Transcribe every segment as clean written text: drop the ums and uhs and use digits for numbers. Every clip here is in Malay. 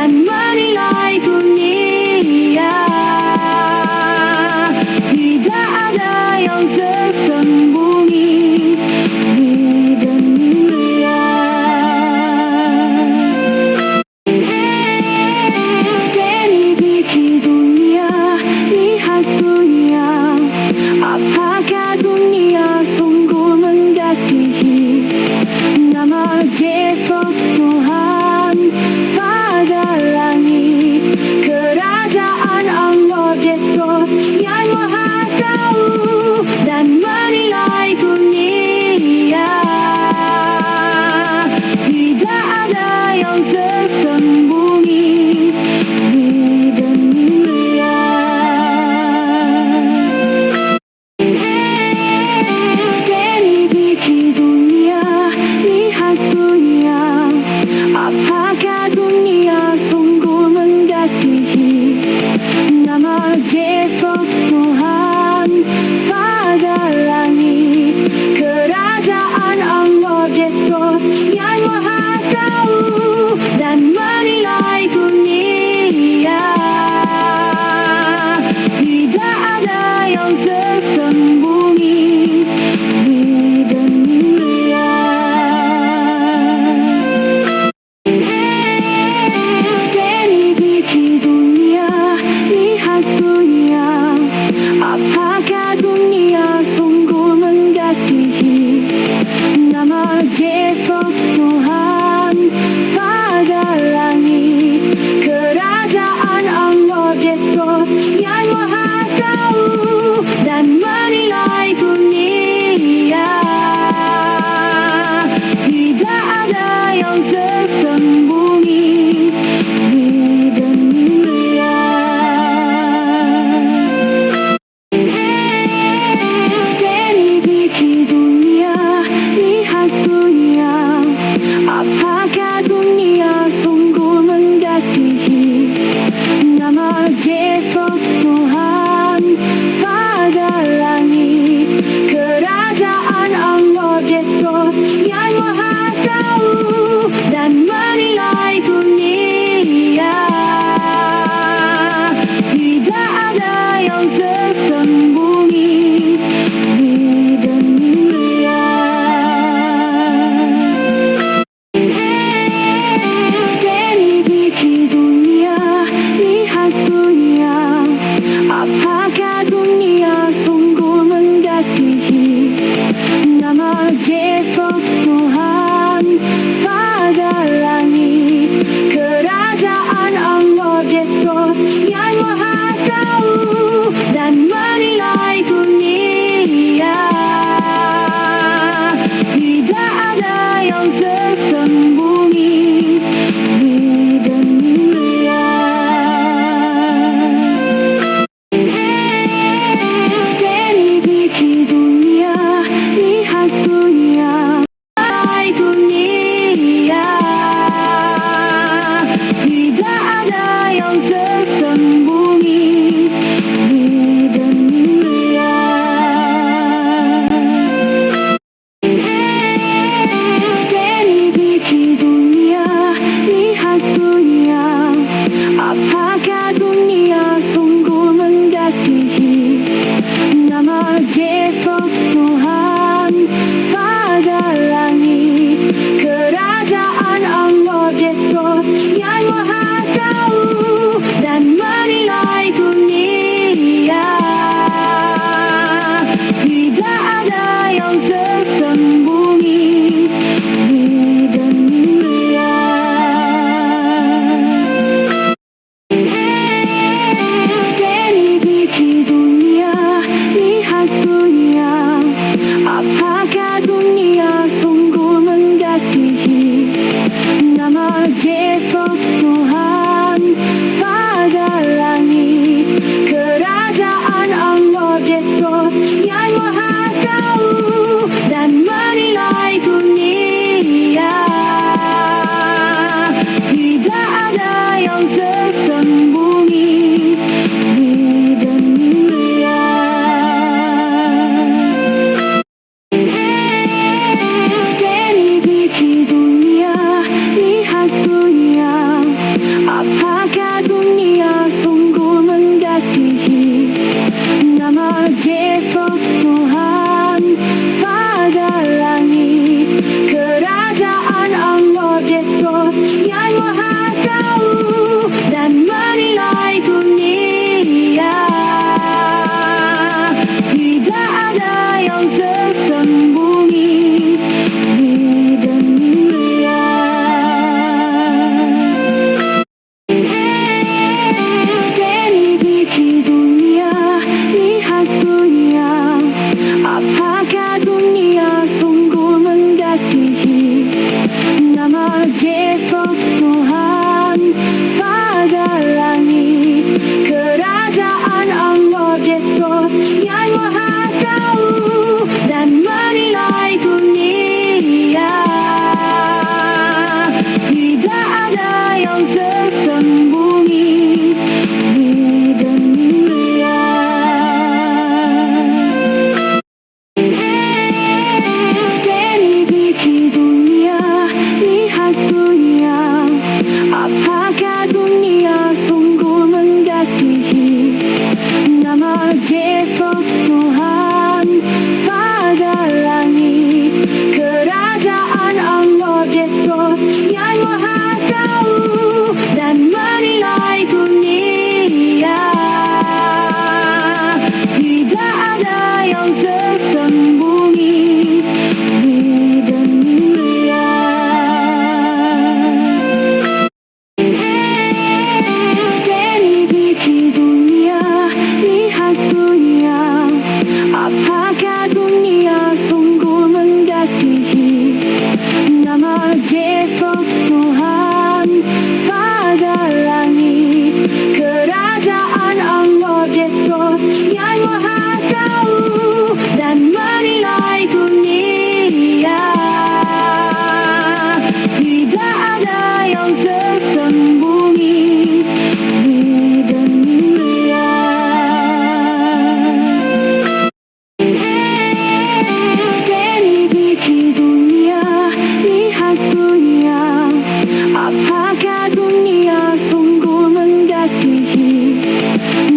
dan menilai dunia. Tidak ada yang tersembunyi di dunia. Selidiki dunia, lihat dunia. Apakah dunia sungguh mengasihi nama Yesus Tuhan pada langit? Kerajaan Allah Yesus yang Maha Tahu dan menilai dunia. Tidak ada yang tersembunyi di dunia. Selidiki dunia, lihat dunia. Apakah dunia sungguh mengasihi nama Yesus Tuhan pada langit? Kerajaan Allah Yesus yang Maha Tahu dan Yesus Tuhan pada langit, kerajaan Allah Yesus yang maha tahu dan menilai dunia. Tidak ada yang tersembunyi di dunia. Selidiki dunia, lihat dunia, apakah dunia sungguh mengasihi nama Yesus Tuhan pada langit, kerajaan Allah Yesus yang maha tahu dan menilai dunia. Tidak ada yang tersembunyi di dunia. Selidiki dunia, lihat dunia, apakah dunia sungguh mengasihi nama Yesus Tuhan pada langit, kerajaan Allah Yesus yang maha tahu dan menilai dunia. Tidak ada yang tersembunyi di dunia. Selidiki dunia, lihat dunia, apakah dunia sungguh mengasihi nama Yesus Tuhan pada langit, kerajaan Allah Yesus yang maha tahu dan menilai dunia. Tidak ada yang tersembunyi di dunia. Selidiki dunia, lihat dunia, apakah dunia sungguh mengasihi nama Yesus Tuhan pada langit, kerajaan Allah Yesus yang maha tahu dan menilai dunia. Tidak ada yang tersembunyi di dunia. Selidiki dunia, lihat dunia, apakah dunia sungguh mengasihi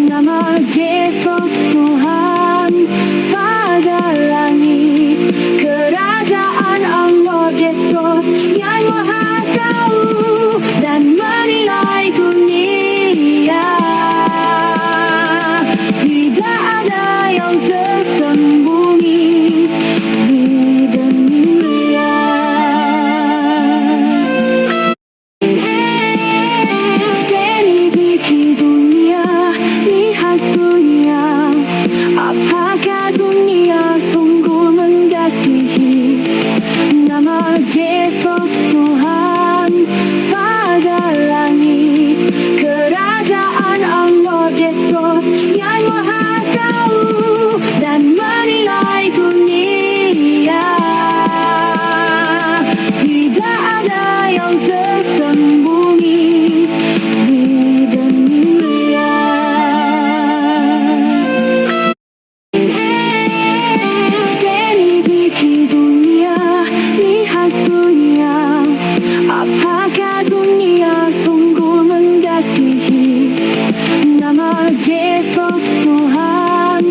nama Yesus Tuhan pada langit, kerajaan Allah Yesus yang maha tahu dan menilai dunia. Tidak ada yang tersembunyi di dunia. Selidiki dunia, lihat dunia, apakah dunia sungguh mengasihi nama Yesus Tuhan pada langit, kerajaan Allah Yesus yang maha tahu dan menilai dunia. Tidak ada yang tersembunyi di dunia. Selidiki dunia, lihat dunia, apakah dunia sungguh mengasihi nama Yesus Tuhan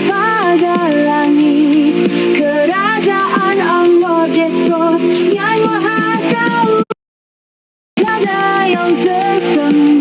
pada langit, kerajaan Allah Yesus yang maha tahu. Tidak ada yang tersembunyi.